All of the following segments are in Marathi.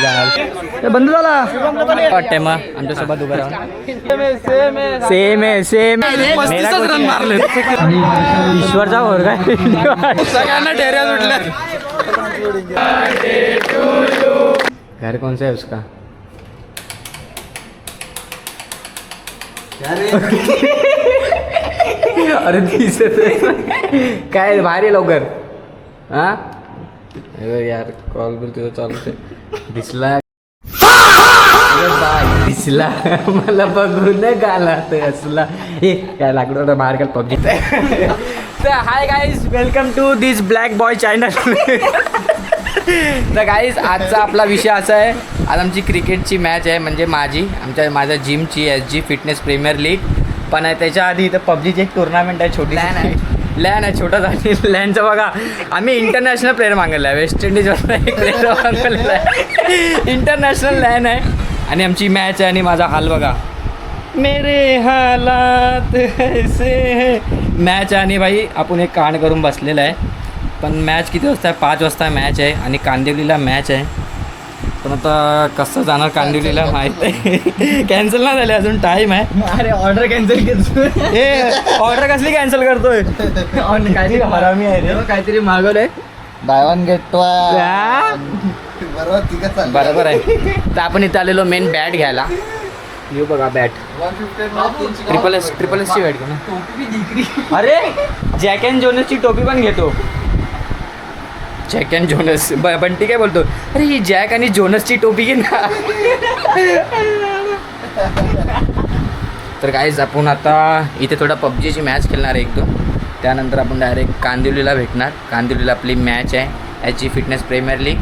माझा बंद झाला वाटतंय मग आमच्यासोबत उभं राहून सेम आहे सेम रन मारले ईश्वरचा वर काय सगळ्यांना ढेऱ्या सुटल्या घर कौन सा है उसका अरे दिसत काय भारी लवकर हा यार कॉल बिल तुझं चालू दिसला दिसला मला बघून गाला असला हे काय लाकडं बाहेर काल पबजी तर hi guys welcome to this black boy channel तर गाईज आजचा आपला विषय असा आहे आज आमची क्रिकेटची मॅच आहे म्हणजे माझ्या जिमची SG फिटनेस प्रीमियर लीग पण आहे त्याच्या आधी इथं पबजीची एक टुर्नामेंट आहे छोटी लॅन आहे छोटा झाली लॅनचं बघा आम्ही इंटरनॅशनल प्लेअर मागवला आहे वेस्ट इंडिजवर एक प्लेअर मागवलेला आहे इंटरनॅशनल लॅन आहे आणि आमची मॅच आहे आणि माझा हाल बघा मेरे हालात ऐसे मॅच आहे आणि भाई आपण एक कांड करून बसलेला आहे पण मॅच किती वाजता आहे 5 वाजता मॅच आहे आणि कांदिवलीला मॅच आहे पण आता कसं जाणार कांदिवलीला माहीत आहे कॅन्सल नाही झाले अजून टाईम आहे अरे ऑर्डर कॅन्सल करतोय हे ऑर्डर कसली कॅन्सल करतोय काहीतरी हरामी आहे रे काहीतरी मागवलंय बाय वन गेट बरोबर आहे तर आपण इथं आलेलो मेन बॅट घ्यायला येऊ बघा बॅट ट्रिपल एसची बॅट घे ना अरे जॅक अँड जोनसची टोपी पण घेतो जॅक अँड जोनस बंटी काय बोलतो अरे ही जॅक आणि जोनसची टोपी घे ना तर काहीच आपण आता इथे थोडा पबजीची मॅच खेळणार आहे 1-2 त्यानंतर आपण डायरेक्ट कांदिवलीला भेटणार कांदिवलीला आपली मॅच आहे SG फिटनेस प्रीमियर लीग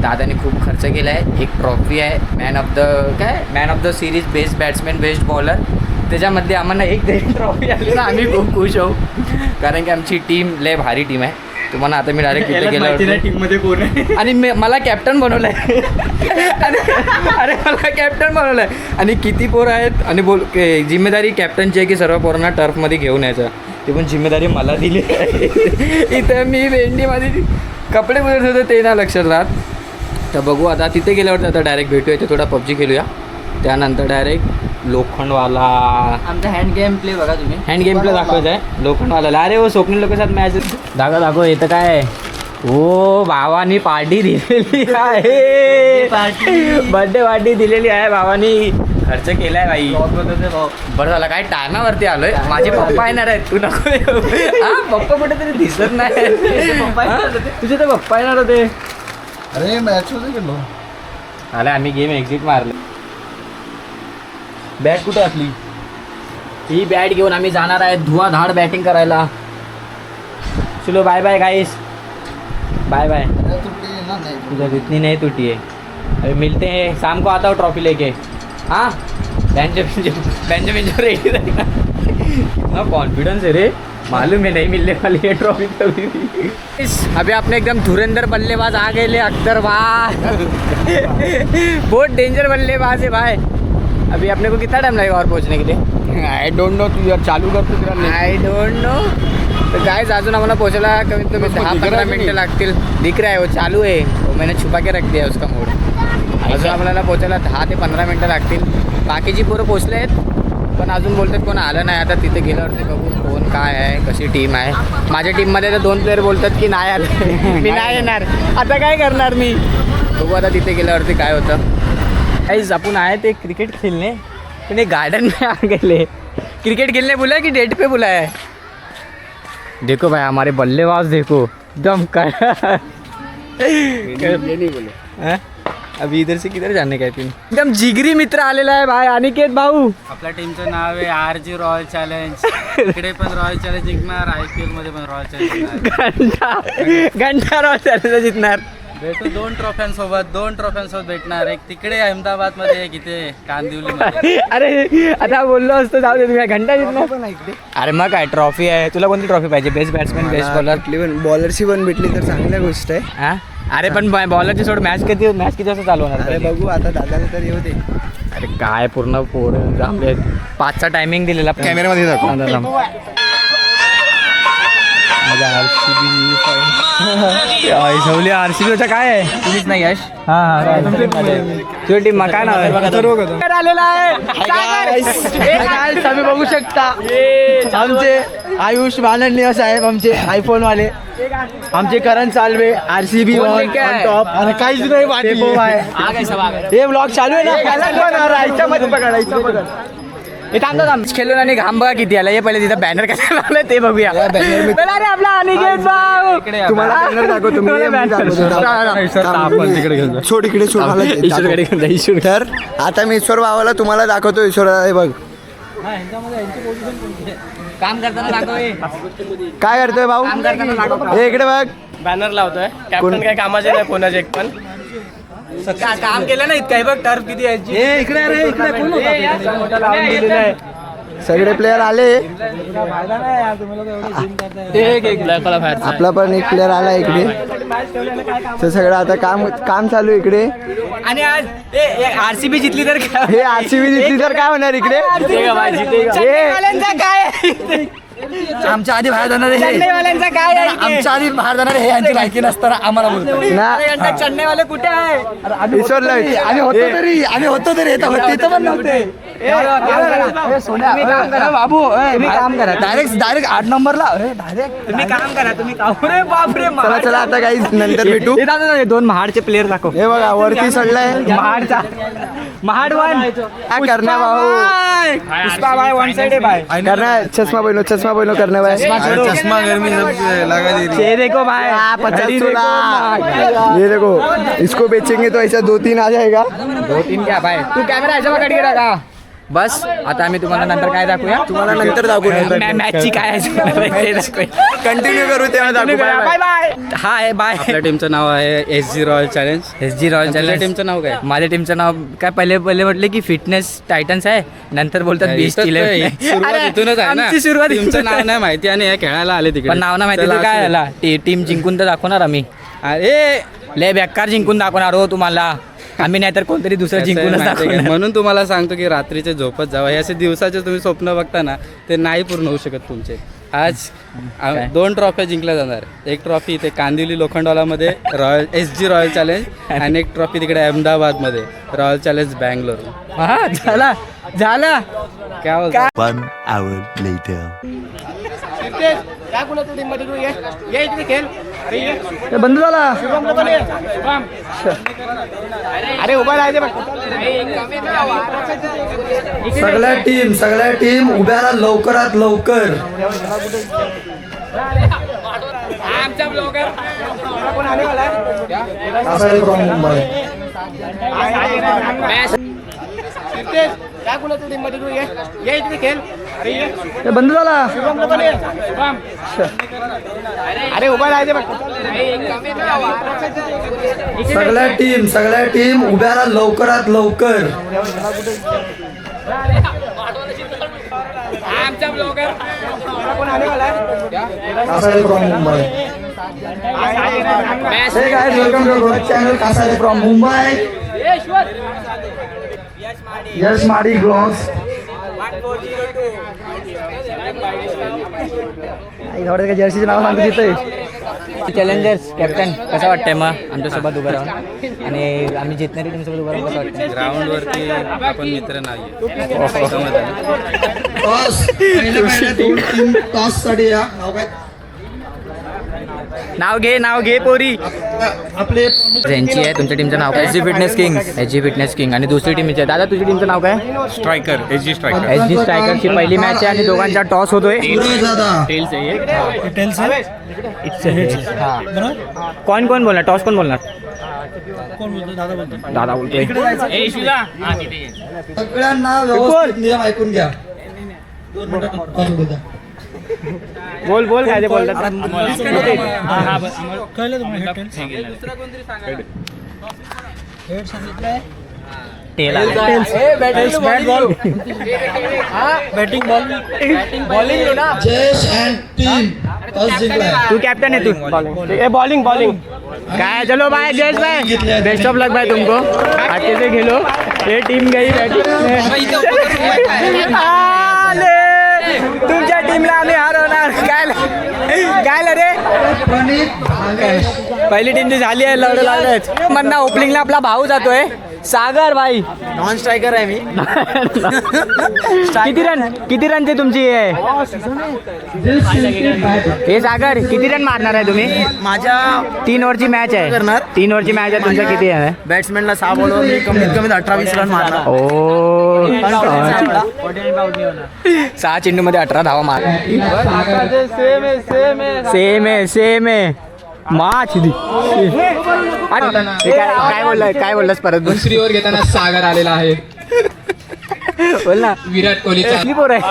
दादाने खूप खर्च केला आहे एक ट्रॉफी आहे man of the series best batsman best bowler त्याच्यामध्ये आम्हाला एक तरी ट्रॉफी आली ना आम्ही खूप खुश होऊ कारण की आमची टीम लय भारी टीम आहे तुम्हाला आता मी डायरेक्ट तिथे गेलो टीममध्ये कोण आहे आणि मला कॅप्टन बनवलं आहे अरे मला कॅप्टन बनवलं आहे आणि किती पोरं आहेत आणि जिम्मेदारी कॅप्टनची आहे की सर्व पोरांना टर्फमध्ये घेऊन यायचं ती पण जिम्मेदारी मला दिली आहे इथं मी भेंडीमध्ये कपडे बदलत होते ते ना लक्षात राहत तर बघू आता तिथे गेल्यावरती आता डायरेक्ट भेटूया इथे थोडा पबजी खेळूया त्यानंतर डायरेक्ट लोखंडवाला आमचा हँड गेम प्ले बघा तुम्ही हँड गेम प्ले दाखवायचा आहे लोखंडवाला अरे वो स्वप्नील लोकांसात मॅच दाखव येतं काय हो भावानी पार्टी दिलेली आहे बर्थडे पार्टी दिलेली आहे भावानी खर्च केलाय बाई बरं झालं काय टायमावरती आलोय माझे पप्पा येणार आहेत तू नको हा पप्पा कुठेतरी दिसत नाही तुझे तर पप्पा येणार होते अरे मॅच मध्ये गेलो अरे आम्ही गेम एक्झिट मारले बॅट कुठे आपली ही बॅट घेऊन आम्ही जाणार आहे धुवाधाड बॅटिंग करायला चलो bye bye guys bye bye तुझा इतनी नहीं टूटी है अभी मिलते हैं शाम को आता हूँ ट्रॉफी लेके हाँ बेंचो रेडी रहेगा कितना कॉन्फिडेंस है रे मालूम है नहीं मिलने वाली है ट्रॉफी कभी भी अभी आपने एकदम धुरंधर बल्लेबाज आ गए ले अख्तर भाई बहुत डेंजर बल्लेबाज है भाई अभी अपने को कितना टाइम लगेगा और पहुंचने के लिए आई डोंट नो तू यार चालू कर तू आई डोंट नो तो गाइस अजून आम्हाला पोहोचायला कमीत कमी 10-15 मिनटं लागतील दिख रहा है वो चालू है वो मैंने छुपा के रख दिया उसका मोड अजून आपल्याला पोहोचायला 10 ते 15 मिनटं लागतील बाकीची पोरं पोचले आहेत पण अजून बोलतात कोण आलं नाही आता तिथे गेल्यावरती बघू कोण काय आहे कशी टीम आहे माझ्या टीममध्ये तर 2 प्लेअर बोलतात की नाही आलं मी नाही येणार आता काय करणार मी बघू आता तिथे गेल्यावरती काय होतं गाइस अपन आए थे क्रिकेट खेलने मैंने गार्डन में आ गए क्रिकेट खेलने बोला कि डेट पे बुलाया है देखो भाई हमारे बल्लेबाज देखो एकदम ये नहीं बोले अभी इधर से किधर जाने का है फिर एकदम जिगरी मित्र आलेला आहे भाई अनिकेत भाऊ आपल्या टीमचं नाव आहे RG रॉयल चॅलेंज इकडे पण रॉयल चॅलेंज जिंकणार IPL मध्ये पण रॉयल चॅलेंज घंटा रॉयल चॅलेंज जिंकणार भेटू 2 ट्रॉफ्यांसोबत भेटणार एक तिकडे अहमदाबाद मध्ये एक इथे कांदिवली अरे आता बोललो असतो जाऊ दे तुम्ही घंटा जिंकणार पण इकडे अरे मग काय ट्रॉफी आहे तुला कोणती ट्रॉफी पाहिजे बेस्ट बॅट्समॅन बेस्ट बॉलर बॉलरची पण भेटली तर चांगल्या गोष्ट आहे हा अरे पण बॉलरची सोड मॅच किती वाजता चालू होणार अरे बघू आता दादाला तर येऊ दे अरे काय पूर्ण पोरं जांभले 5चा टायमिंग दिलेला कॅमेरामध्ये दाखव शौली आरसीबी होता काय आहे तुम्हीच नाही यश हा तुझी टीम काय नाव आहे आलेला आहे तुम्ही बघू शकता आमचे आयुष बानंदे साहेब आमचे आयफोन वाले आमचे करण सालवे आरसीबी टॉप आणि काहीच नाही हे ब्लॉग चालू आहे ना खेळून आणि घाम बघा किती आला हे पहिले तिथं बॅनर कसं लावलं ते बघूया अरे आपला अनिकेत भाऊ तुम्हाला बॅनर दाखवतो छोड इकडे छोड तर आता मी ईश्वर भावाला तुम्हाला दाखवतो ईश्वर हे बघ काम करताना दाखव काय करतोय भाऊ हे इकडे बघ बॅनर लावतोय कॅप्टन काय कामाचे नाही कोणाचे एक पण काम केलं नाही काही बघ टर्फ किती सगळे प्लेयर आले आपला पण एक प्लेयर आला इकडे तर सगळं आता काम चालू इकडे आणि आज आरसीबी जितली तर हे आरसीबी जिंकली तर काय होणार इकडे काय आमच्या आधी बाहेर जाणार चेन्नईवाल्यांचा काय आहे इथे? आमच्या आधी बाहेर जाणार हे यांची लायकी नसताना आम्हाला बोलतो अरे यांना चेन्नईवाले कुठे आहे ईश्वरला आम्ही होतो तरी तिथं पण नव्हते बाबू तुम्ही काम करा डायरेक्ट 8 नंबरला डायरेक्ट तुम्ही काम करा तुम्ही अरे बापरे चला चला आता काही नंतर भेटू दोन महाडचे प्लेयर दाखव हे बघा वरती चढलाय महाडचा महाड वन काय करण्या भाऊ पुष्पा भाई वन साइड है भाई करना चष्मा पहिनो करना भाई चष्मा गर्मी लगा दे ये देखो भाई 50 ये देखो इसको बेचेंगे तो ऐसा 2-3 आ जाएगा 2-3 क्या भाई तू कॅमेरा ह्याच्या पकड गेला का बस आता आम्ही तुम्हाला नंतर काय दाखवूया तुम्हाला नंतर दाखवू मॅचची काय कंटिन्यू करू तेव्हा दाखवू बाय बाय हाय बाय आपल्या टीमचं नाव आहे SG royal challenge S G royal तुझ्या चॅलेंज टीमचं नाव काय माझ्या टीमचं नाव काय पहिले म्हटले की फिटनेस टायटन्स आहे नंतर बोलतात बेस्ट सुरुवात इथूनच आहे ना सुरुवात टीमचं नाव नाही माहिती आणि हे खेळायला आले तिकडे पण नाव ना माहिती चला, तर काय असू दे. झाला टीम जिंकून तर दाखवणार आम्ही अरे लय बेकार जिंकून दाखवणार हो तुम्हाला आम्ही नाहीतर कोणतरी दुसरं कसं आहे जिंकूनच माहिती आहे का? दाखवणार म्हणून तुम्हाला सांगतो की रात्रीचे झोपत जावा हे असे दिवसाचे तुम्ही स्वप्न बघता ना ते नाही पूर्ण होऊ शकत तुमचे आज 2 ट्रॉफ्या जिंकल्या जाणार एक ट्रॉफी इथे कांदिवली लोखंडवालामध्ये SG रॉयल चॅलेंज आणि एक ट्रॉफी तिकडे अहमदाबादमध्ये रॉयल चॅलेंज बँगलोर हा झाला झाला काय बोलतो 1 hour later. बंद झाला अरे उभा राहायचे सगळ्या टीम उभ्या राहा लवकरात लवकर आमचा ब्लॉगर बंद झाला अरे उभा राहायचे सगळ्या टीम उभ्या राहा लवकरात लवकर आमचा blogger welcome to channel Kasare from Mumbai Yash Madi blogs जर्सीचं नाव सांगतो तिथे चॅलेंजर्स कॅप्टन कसं वाटतंय मग आमच्यासोबत उभं राहून आणि आम्ही जितणारी टीमसोबत उभं राहून कसं वाटतंय ग्राउंडवरती आपण मित्र नाही टॉस साठी या नाव घे पोरी आपले ज्यांची आहे तुमच्या टीमचं नाव काय SG फिटनेस किंग आणि दुसरी टीमची आहे दादा तुझी टीमचं नाव काय स्ट्रायकर SG स्ट्रायकर SG स्ट्रायकरची पहिली मॅच आहे आणि दोघांचा टॉस होतोय कोण बोलणार टॉस कोण बोलणार दादा बोलतोय सगळ्यांना व्यवस्थित नियम ऐकून घ्या बोल काय ते बोलतात जयेश अँड टीम टॉस जिंकलाय तू कॅप्टन है तू बॉलिंग काय चलो भाई जयेश भाई बेस्ट ऑफ लक भाई तुमको अच्छे से खेलो ये टीम गई तुमच्या टीमला आम्ही हरवणार काय काय रे पहिली टीमची झाली आहे लढ लागत मन्ना ओपनिंगला आपला भाऊ जातोय सागर भाई नॉन स्ट्रायकर आहे मी. किती रनची तुमची आहे हे सागर किती रन मारणार आहे तुम्ही माझ्या 3 ओव्हरची मॅच आहे करणार? 3 ओव्हरची मॅच आहे तुमचं किती आहे बॅट्समॅनला 6 बॉलवर मी कमीत कमी 18-20 रन मारणार. ओ 6 चेंडू मध्ये 18 धावा मार सेम आहे माच काय बोललास परत दुसरी ओव्हर घेताना सागर आलेला आहे. बोल ना विराट कोहलीचा किती पोर आहे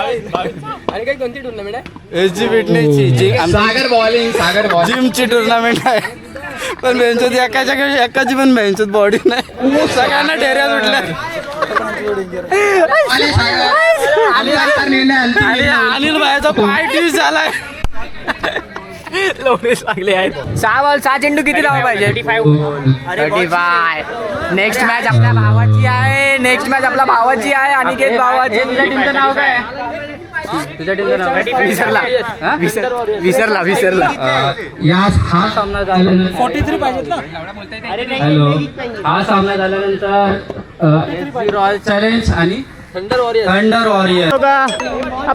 SG फिटनेसची सागर बॉलिंग जिमची टुर्नामेंट आहे. पण बेंचोत एकाची पण बेंचोत बॉडी नाही सगळ्यांना ढेऱ्या सुटल्या. अनिल भाईचा पाय ट्यूज झालाय. लागले आहेत 6 चेंडू किती धावा पाहिजे 35 नेक्स्ट मॅच आपल्या भावाची आहे अनिकेत भावाची तुझ्या टीमचं नाव काय तुझ्या टीमचं नाव विसरला हा सामना झाल्यानंतर 43 पाहिजेत ना. हॅलो हा सामना झाल्यानंतर रॉयल चॅलेंज आणि थंडर वॉरियर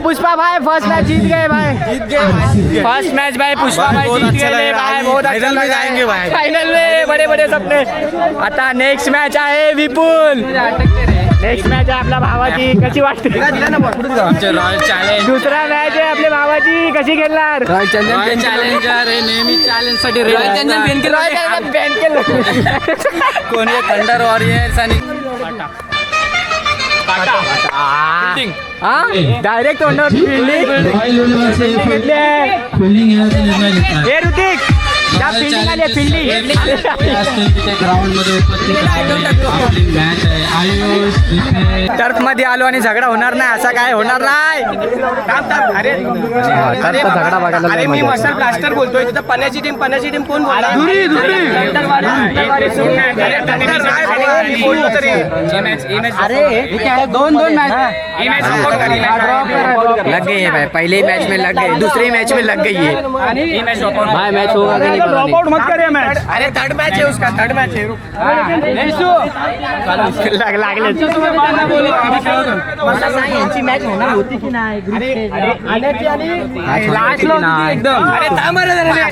पुष्पा भाई फर्स्ट मैच जीत गए भाई फर्स्ट मैच भाई पुष्पा भाई जीत गए भाई बहुत अच्छा लगा फाइनल में बड़े सपने आता नेक्स्ट मॅच आहे विपुल नेक्स्ट मॅच आहे आपल्या भावाची कशी वाटते आमचे रॉयल चॅलेंज दुसरा मॅच आहे आपल्या भावाची कशी खेळणार रॉयल चॅलेंजर हे नेहमी चॅलेंज साठी कोणी थंडर वॉरियर्स आणि डायरेक्ट तोंडावर फिल्डिंग घेण्याचा निर्णय घेतला. हे ऋतिक त्या फिल्डिंग आली फिल्डिंग ग्राउंड मध्ये उपस्थित आपली मॅच आहे. आयुष तिथे टर्फ मध्ये आलो आणि झगडा होणार नाही असा काय होणार नाही झगडा बघायला अरे मी मसल ब्लास्टर बोलतोय तिथं पाण्याची टीम कोण बोलला? दोन लग गई है भाई पहले मैच में लग गई दूसरे मैच में लग गई है भाई मैच होगा कि नहीं ड्रॉप आउट मत करिए मैच अरे थर्ड मैच है उसका थर्ड मैच है लागले यांची मॅच होणार होती की नाही अरे थांब रे जरा.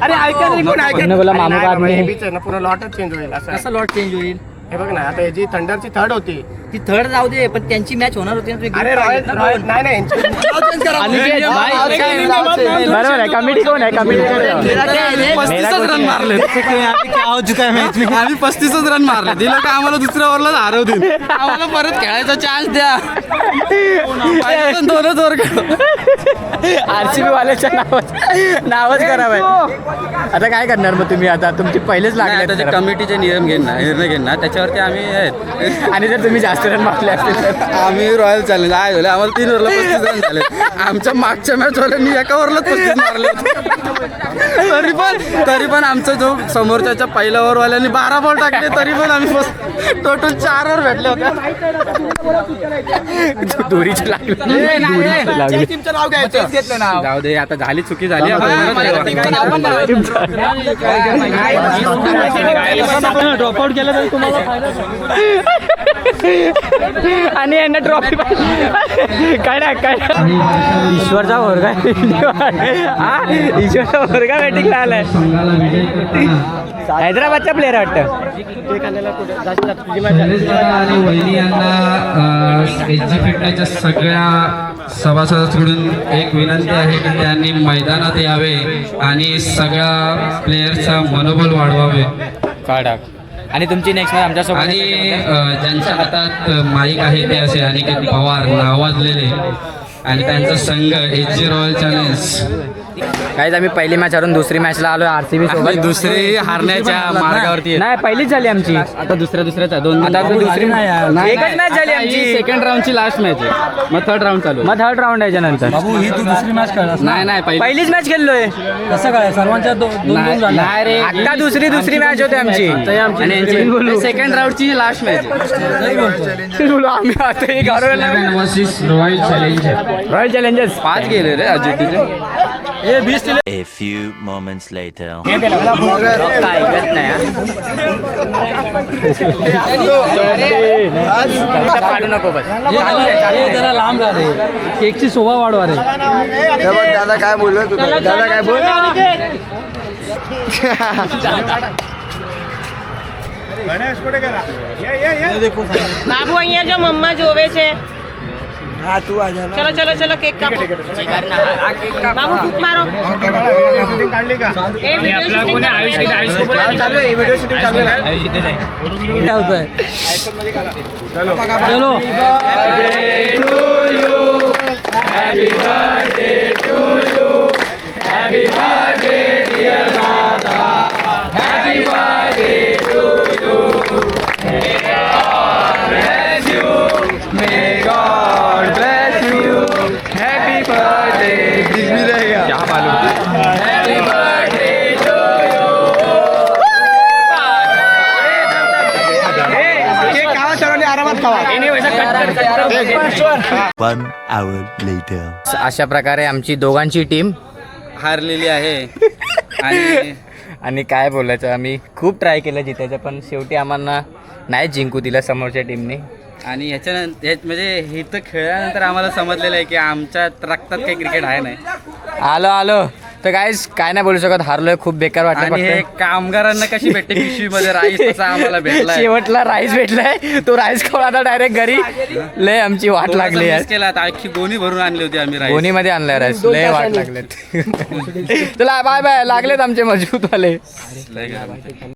अरे ऐका तरी कोण ऐकत बोला मामू का आदमी है. बीच आहे ना पुन्हा लॉटच चेंज होईल असं कसं लॉट चेंज होईल हे बघ ना आता याची थंडरची थर्ड होती ती थर्ड जाऊ दे पण त्यांची मॅच होणार होती ना, तुम्ही अरे रॉयल नाही नाही यांची बरोबर आहे कमिटी कोण आहे कमिटी 35 रन मारले आम्ही 35 रन मारले दिलं का आम्हाला दुसऱ्या ओव्हरला हरवतील आम्हाला परत खेळायचा चान्स द्या 2च ओव्हर आरसीबी वाल्याच्या नावच करावं आता काय करणार मग तुम्ही आता तुमची पहिलेच आता जे लागले कमिटीचे निर्णय घेणार त्याच्यावरती आम्ही आहेत. आणि जर तुम्ही जास्त रन मारले असतील तर आम्ही रॉयल चॅलेंज आहे झाले आम्हाला 3 ओव्हरला 35 रन झाले. आमच्या मागच्या मॅच वाले मी एका ओव्हरला 35 मारले होते. तरी पण आमचा जो समोरच्या पहिल्या ओव्हरवाल्यांनी 12 बॉल टाकले तरी पण आम्ही टोटल 4 ओव्हर भेटले होते. दोरीची लागली टीमचं नाव घ्यायचं जाऊ दे आता झाली चुकी झाली ड्रॉपआउट केलं तरी तुम्हाला आणि यांना ट्रॉफी काय ईश्वरचा वर्ग हा ईश्वरचा वर्ग बॅटिंगला आलाय हैदराबादचा प्लेअर वाटतं आणि वहिनी यांना एसजी फिटनेसच्या सगळ्या सभासदांकडून एक विनंती आहे की त्यांनी मैदानात यावे आणि सगळ्या प्लेयरचा मनोबल वाढवावे. आणि तुमची नेक्स्ट मॅच आमच्यासोबत आणि ज्यांच्या हातात माईक आहे ते असे अनिकेत पवार नावाजलेले आणि त्यांचा संघ एसजी रॉयल चॅलेंज. काहीच आम्ही पहिली मॅच हरून दुसरी मॅचला आलोय आरसीबी सोबत दुसरी हारण्याच्या मार्गावरती नाही पहिलीच झाली आमची आता दुसऱ्याच दोन आता दुसरी एकच मॅच झाली आमची सेकंड राऊंडची लास्ट मॅच आहे मग थर्ड राऊंड चालू मग थर्ड राऊंड आहे नंतर नाही पहिलीच मॅच खेळलोय कसं काय सर्वांच्या नाही रे आता दुसरी मॅच होते आमची सेकंड राऊंडची लास्ट मॅच बोलू आम्ही आता हे versus royal challenge. Royal challengers 5 गेले रे Ajit A few moments later. काय ऐकत नाही हा. पाडू नको बस. जरा लांब राहते केकची शोभा वाढवा रे. हे बघ दादा काय बोललो तू दादा काय बोल બાબુ અહીંયા જો મમ્મા જોવે છે. હા તું આ જા ચલો ચલો ચલો કેક કાપો. બાબુ ફૂંક મારો. એ વિડિયો શૂટિંગ चालू आहे व्हिडिओ शूटिंग चालू आहे काय होतंय चलो One hour later. अशा प्रकारे आमची दोघांची टीम हारलेली आहे आणि आणि काय बोलायचं आम्ही खूप ट्राय केलं जितायचं पण शेवटी आम्हाला नाही जिंकू दिलं समोरच्या टीमने. आणि ह्याच्यानंतर म्हणजे इथं खेळल्यानंतर आम्हाला समजलेलं आहे की आमच्या रक्तात काही क्रिकेट आहे नाही. आलो तर काय नाही बोलू शकत. हारलोय खूप बेकार आणि हे वाटलं. कामगारांना कशी भेटते पिशवीमध्ये राईस तसा आम्हाला भेटला शेवटला राईस भेटलाय तो राईस खाऊन आता डायरेक्ट घरी. लय आमची वाट लागली यार. केला आता अख्खी गोणी भरून आणली होती आम्ही राईस. गोणीमध्ये आणलाय राईस. लय वाट लागलेत. चला बाय बाय लागलेत आमचे मजबूत वाले.